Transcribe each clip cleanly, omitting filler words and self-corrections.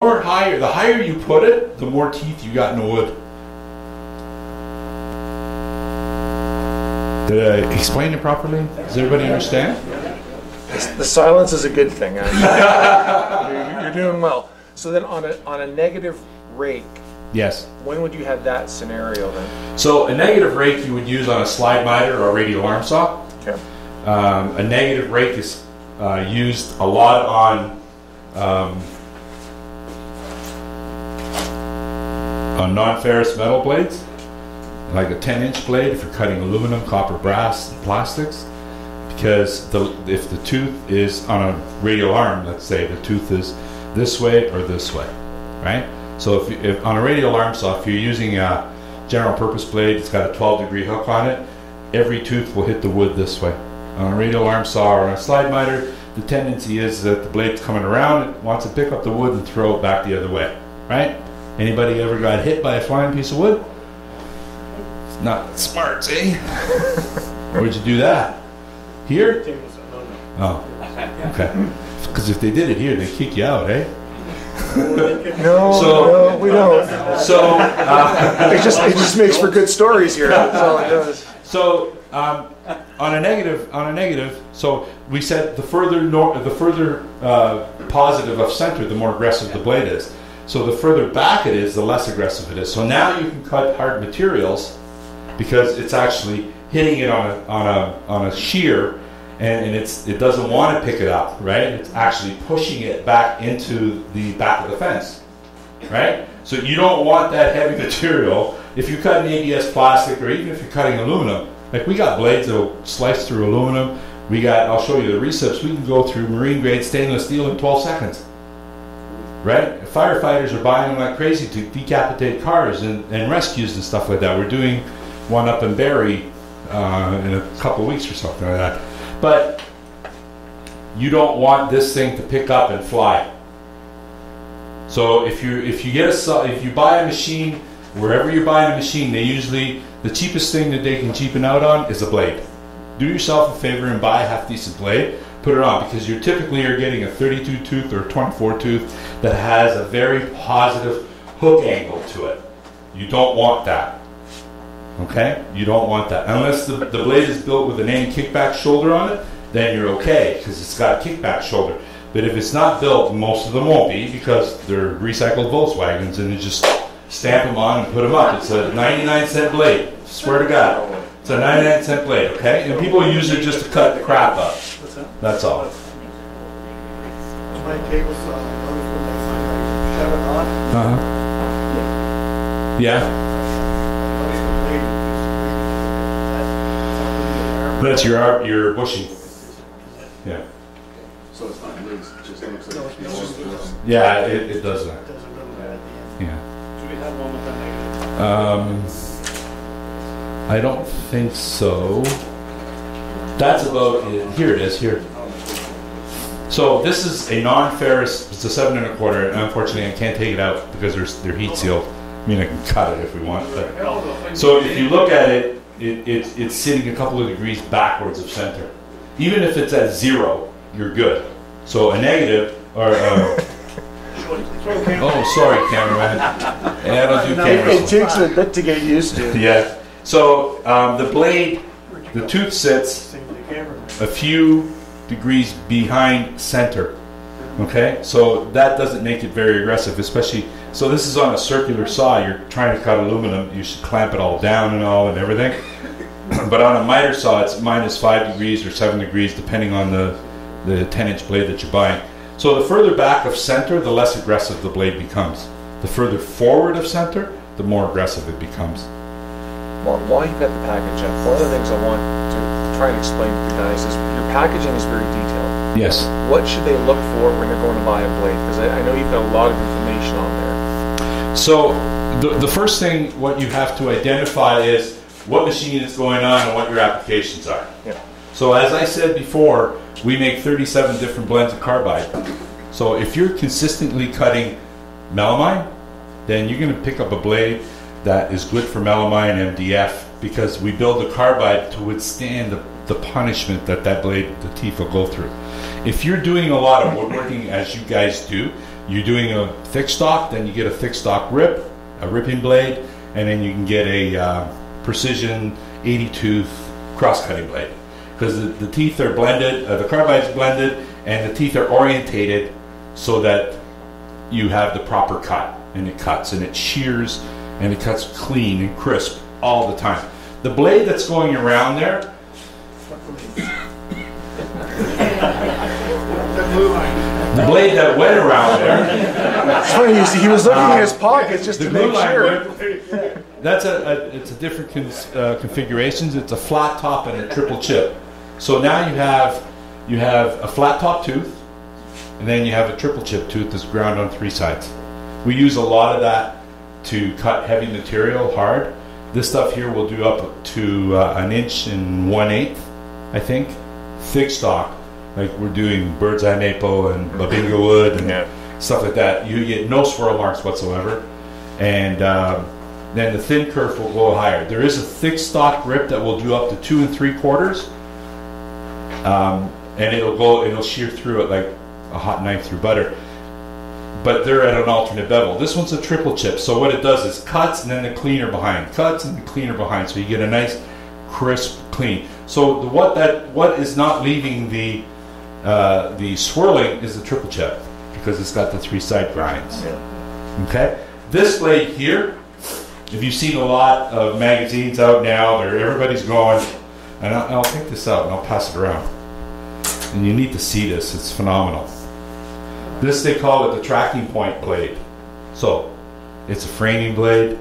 The higher you put it, the more teeth you got in the wood. Did I explain it properly? Does everybody understand? The silence is a good thing, actually. You're doing well. So then on a negative rake, yes. When would you have that scenario then? So a negative rake you would use on a slide miter or a radial arm saw. Okay. A negative rake is used a lot on non-ferrous metal blades, like a 10-inch blade if you're cutting aluminum, copper, brass, and plastics. Because if the tooth is on a radial arm, let's say the tooth is this way or this way, right? So if on a radial arm saw, if you're using a general purpose blade, it's got a 12-degree hook on it, every tooth will hit the wood this way. On a radial arm saw or on a slide miter, the tendency is that the blade's coming around, it wants to pick up the wood and throw it back the other way, right? Anybody ever got hit by a flying piece of wood? It's not smart, eh? Where'd you do that? Here? Oh, okay. Because if they did it here, they'd kick you out, eh? No, we don't. So it just makes for good stories here. That's all it does. So on a negative. So we said the further positive of center, the more aggressive the blade is. So the further back it is, the less aggressive it is. So now you can cut hard materials because it's actually hitting it on a shear, and it doesn't want to pick it up, right? It's actually pushing it back into the back of the fence, right? So you don't want that heavy material. If you cut an ABS plastic, or even if you're cutting aluminum, like we got blades that will slice through aluminum. I'll show you the recips. We can go through marine grade stainless steel in 12 seconds. Right? Firefighters are buying them like crazy to decapitate cars and rescues and stuff like that. We're doing one up in Barrie in a couple of weeks or something like that. But you don't want this thing to pick up and fly. So if you buy a machine, wherever you're buying a machine, the cheapest thing that they can cheapen out on is a blade. Do yourself a favor and buy a half-decent blade. Put it on, because you're getting a 32 tooth or a 24 tooth that has a very positive hook angle to it. You don't want that. Okay? You don't want that. Unless the blade is built with an end kickback shoulder on it, then you're okay, because it's got a kickback shoulder. But if it's not built, most of them won't be, because they're recycled Volkswagens, and you just stamp them on and put them up. It's a 99-cent blade. Swear to God. It's a 99-cent blade, okay? And people use it just to cut the crap up. That's all. My cable saw, I noticed when they shut it on. Yeah. That's your bushing. Yeah. So it's not loose, it just looks like it's just yeah, it does that. Yeah. Do we have one with that negative? I don't think so. That's about it. Here it is, here. So this is a non-ferrous, it's a 7 1/4, and unfortunately I can't take it out because they're heat sealed. I mean, I can cut it if we want. But. So if you look at it, it's sitting a couple of degrees backwards of center. Even if it's at 0, you're good. So a negative, or oh, sorry, cameraman. I don't do cameras. It takes a bit to get used to. Yeah. So the blade, the tooth sits a few degrees behind center. Okay, so that doesn't make it very aggressive, especially. So this is on a circular saw. You're trying to cut aluminum. You should clamp it all down and everything. But on a miter saw, it's -5 degrees or 7 degrees, depending on the 10-inch blade that you're buying. So the further back of center, the less aggressive the blade becomes. The further forward of center, the more aggressive it becomes. Well, while you've got the package up, one of the things I want to try and explain to you guys is your packaging is very detailed. Yes. What should they look for when they're going to buy a blade? Because I know you've got a lot of information on there. So the first thing, what you have to identify is what machine is going on and what your applications are. Yeah. So as I said before, we make 37 different blends of carbide. So if you're consistently cutting melamine, then you're going to pick up a blade that is good for melamine and MDF, because we build the carbide to withstand the punishment that blade, the teeth will go through. If you're doing a lot of woodworking, as you guys do, you're doing a thick stock, then you get a thick stock rip, a ripping blade, and then you can get a precision 80 tooth cross-cutting blade, because the teeth are blended, the carbide is blended, and the teeth are orientated so that you have the proper cut, and it cuts and it shears and it cuts clean and crisp all the time. The blade that's going around there, the blade that went around there. It's funny, he was looking in his pockets just to make sure. That's it's a different configurations. It's a flat top and a triple chip. So now you have a flat top tooth, and then you have a triple chip tooth that's ground on 3 sides. We use a lot of that to cut heavy material hard. This stuff here will do up to an inch and 1/8, I think, thick stock. Like we're doing bird's eye maple and babinga wood and stuff like that. You get no swirl marks whatsoever, and then the thin kerf will go higher. There is a thick stock rip that will do up to 2 3/4, and it'll shear through it like a hot knife through butter. But they're at an alternate bevel. This one's a triple chip, so what it does is cuts and then the cleaner behind, cuts and the cleaner behind, so you get a nice crisp clean. So what is not leaving the swirling is the triple chip, because it's got the 3 side grinds. Okay, this blade here, if you've seen a lot of magazines out now, everybody's going, and I'll take this out and I'll pass it around, and you need to see this. It's phenomenal. This, they call it the tracking point blade. So it's a framing blade.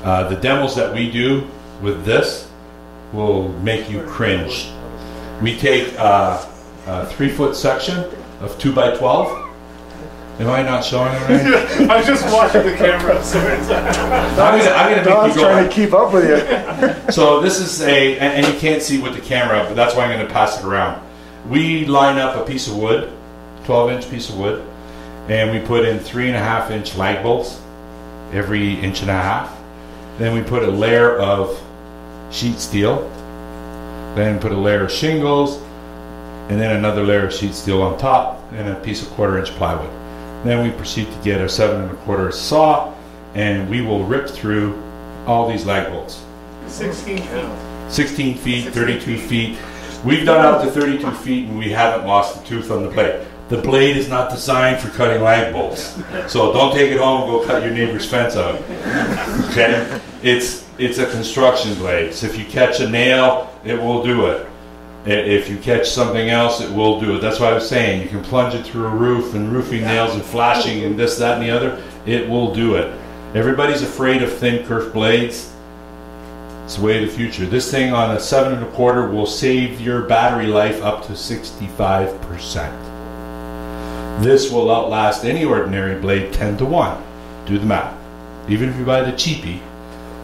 The demos that we do with this will make you cringe. We take a 3-foot section of 2 by 12. Am I not showing it right? I'm just watching the camera. So I'm gonna Don's make you go. trying to keep up with you. So this is and you can't see with the camera, but that's why I'm going to pass it around. We line up a piece of wood, 12-inch piece of wood, and we put in 3.5-inch lag bolts every 1.5 inches. Then we put a layer of sheet steel, then put a layer of shingles, and then another layer of sheet steel on top, and a piece of 1/4-inch plywood. Then we proceed to get our 7 1/4 saw, and we will rip through all these lag bolts. 16 feet. 16 feet, 32 feet. We've done up to 32 feet, and we haven't lost a tooth on the blade. The blade is not designed for cutting lag bolts, so don't take it home and go cut your neighbor's fence out. Okay, it's a construction blade. So if you catch a nail, it will do it. If you catch something else, it will do it. That's why I was saying you can plunge it through a roof and roofing nails and flashing and this, that, and the other. It will do it. Everybody's afraid of thin kerf blades. It's the way of the future. This thing on a 7 1/4 will save your battery life up to 65%. This will outlast any ordinary blade 10 to 1. Do the math. Even if you buy the cheapie,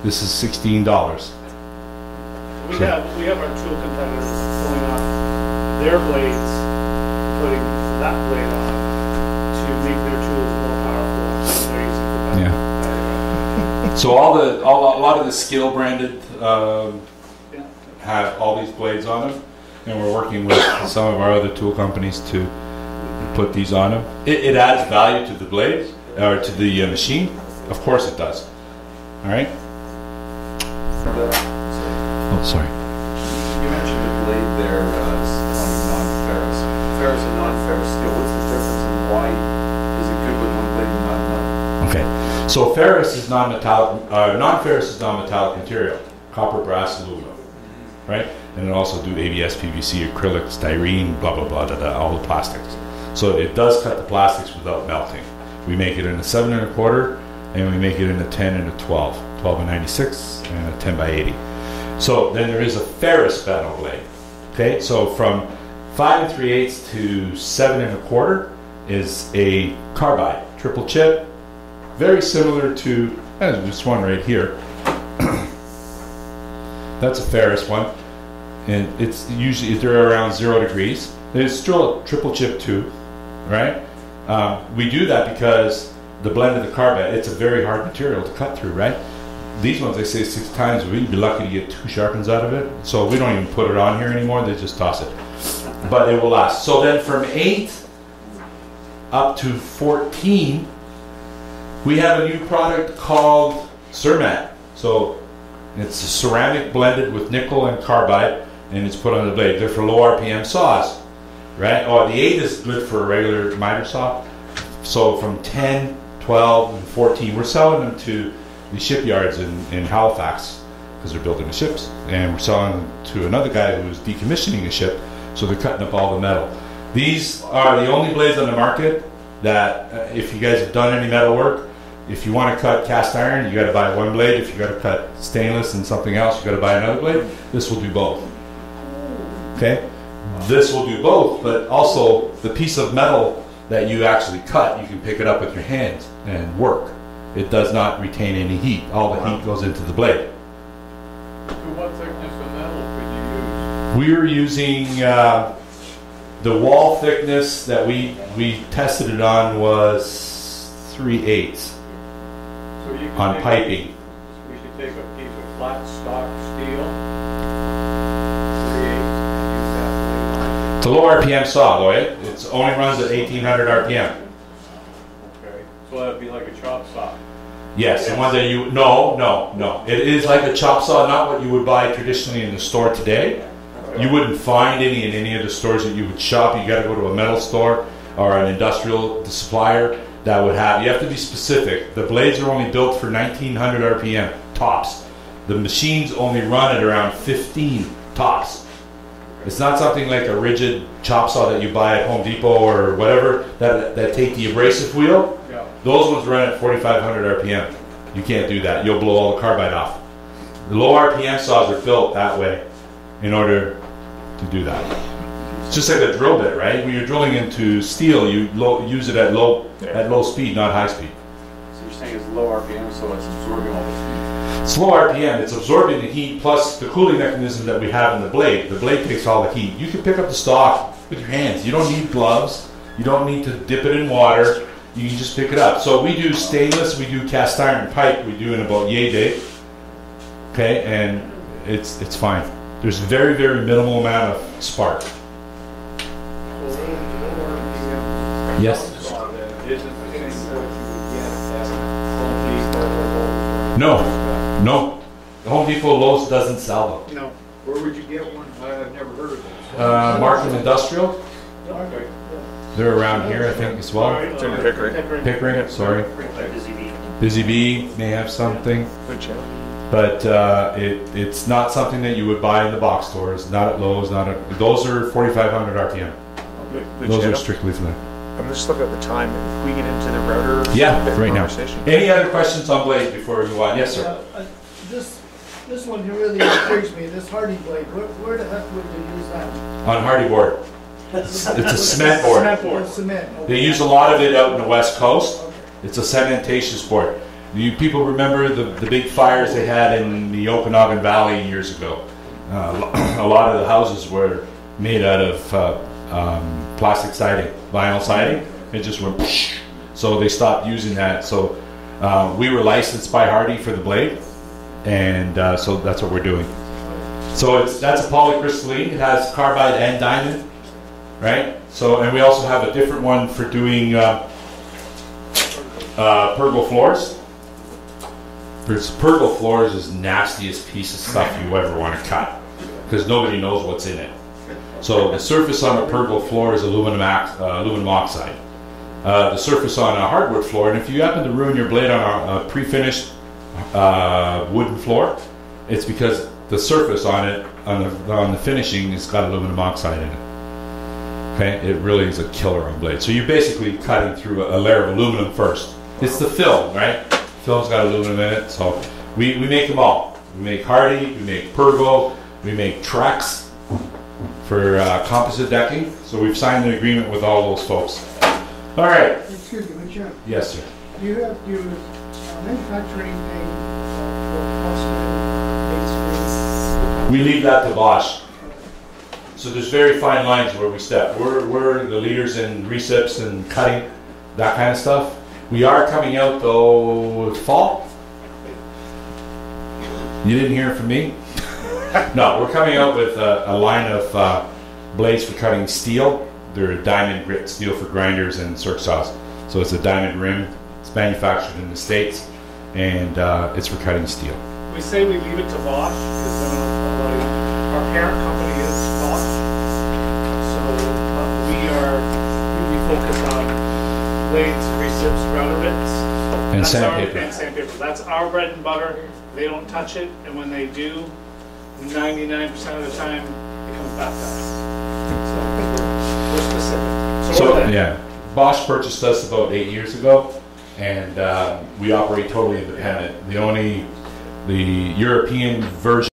this is $16. We have our tool competitors pulling off their blades, putting that blade on to make their tools more powerful. So they're using for So a lot of the Skill branded have all these blades on them, and we're working with some of our other tool companies to put these on them. It adds value to the blade or to the machine. Of course it does. All right. Oh, sorry. You mentioned the blade there on non-ferrous. Ferrous and non-ferrous steel. What's the difference and why is it good with one blade and not another? Okay. So ferrous is non-metallic. Non-ferrous is non-metallic material. Copper, brass, aluminum. Right? And it also do ABS, PVC, acrylic, styrene, blah blah blah, all the plastics. So it does cut the plastics without melting. We make it in a 7 1/4, and we make it in a 10 and a 12, 12 and 96, and a 10 by 80. So then there is a ferrous battle blade. Okay, so from 5 3/8 to 7 1/4 is a carbide, triple chip, very similar to this one right here. That's a ferrous one, and it's usually they're around 0 degrees. It's still a triple chip tooth, right? We do that because the blend of the carbide, it's a very hard material to cut through, right? These ones, they say 6 times, we'd be lucky to get 2 sharpens out of it. So we don't even put it on here anymore, they just toss it. But it will last. So then from 8 up to 14, we have a new product called Zermatt. So it's a ceramic blended with nickel and carbide, and it's put on the blade. They're for low RPM saws, right? Oh, the 8 is good for a regular miter saw. So from 10, 12, and 14, we're selling them to the shipyards in Halifax because they're building the ships, and we're selling them to another guy who's decommissioning a ship, so they're cutting up all the metal. These are the only blades on the market that, if you guys have done any metal work, if you want to cut cast iron, you got to buy one blade. If you got to cut stainless and something else, you got to buy another blade. This will do both. Okay, this will do both, but also the piece of metal that you actually cut, you can pick it up with your hands and work. It does not retain any heat. All the heat goes into the blade. So what thickness of metal could you use? We're using the wall thickness that we tested it on was 3/8 So you could on take piping. We should take a piece of flat stock steel, 3/8, use that blade. It's a low RPM saw, though. It only runs at 1800 RPM. Okay, so that'd be like a chop saw. Yes, the one that you no. It is like a chop saw, not what you would buy traditionally in the store today. You wouldn't find any in any of the stores that you would shop. You got to go to a metal store or an industrial supplier that would have. You have to be specific. The blades are only built for 1900 RPM tops. The machines only run at around 15 tops. It's not something like a rigid chop saw that you buy at Home Depot or whatever that take the abrasive wheel. Yeah. Those ones run at 4500 RPM. You can't do that. You'll blow all the carbide off. The low RPM saws are built that way in order to do that. It's just like a drill bit, right? When you're drilling into steel, you use it at low speed, not high speed. So you're saying it's low RPM, so it's absorbing all the heat. It's low RPM. It's absorbing the heat plus the cooling mechanism that we have in the blade. The blade takes all the heat. You can pick up the stock with your hands. You don't need gloves. You don't need to dip it in water. You can just pick it up. So we do stainless, we do cast iron pipe. We do in about yay day. Okay, and it's fine. There's very, very minimal amount of spark. Yes. No. The Home Depot Lowe's doesn't sell them. No. Where would you get one? I've never heard of this. Markham Industrial. Okay. They're around here, I think, as well. It's in Pickering. Pickering, sorry. Busy Bee may have something. Good channel. But it's not something that you would buy in the box stores. Not at Lowe's. Those are 4,500 RPM. Those are strictly for that. I'm just looking at the time. If we get into the router, Right now. Any other questions on blades before we move on? Yes, sir. This one here really intrigues me. This Hardy blade. Where the heck would you use that? On hardy board. It's a cement board. Oh, cement. Okay. They use a lot of it out in the West Coast. It's a cementatious board. You people remember the big fires they had in the Okanagan Valley years ago. A lot of the houses were made out of plastic siding, vinyl siding. It just went whoosh. So they stopped using that. So we were licensed by Hardy for the blade, and so that's what we're doing. So that's a polycrystalline. It has carbide and diamond, right? So, and we also have a different one for doing pergo floors. Pergo floors is the nastiest piece of stuff you ever want to cut because nobody knows what's in it. So the surface on a pergo floor is aluminum oxide. The surface on a hardwood floor, and if you happen to ruin your blade on a pre-finished wooden floor, it's because the surface on it, on the finishing, has got aluminum oxide in it. Okay, it really is a killer on blades. So you're basically cutting through a layer of aluminum first. It's the film, right? Film's got aluminum in it, so we make them all. We make Hardy, we make Pergo, we make Trex for composite decking. So we've signed an agreement with all those folks. All right. Excuse me, Jim. Yes, sir. Do you manufacturing a We leave that to Bosch. So there's very fine lines where we step. We're the leaders in recips and cutting, that kind of stuff. We are coming out though fall. You didn't hear it from me? No, we're coming out with a line of blades for cutting steel, they're a diamond grit steel for grinders and circ saws. So it's a diamond rim. It's manufactured in the States, and it's for cutting steel. We say we leave it to Bosch because our parent company is Bosch. So we focus on blades, recips, router bits, And sandpaper. And sandpaper. That's our bread and butter. They don't touch it, and when they do, 99% of the time, it comes back to us. So we're specific. So we're yeah, Bosch purchased us about 8 years ago, and we operate totally independent. The European version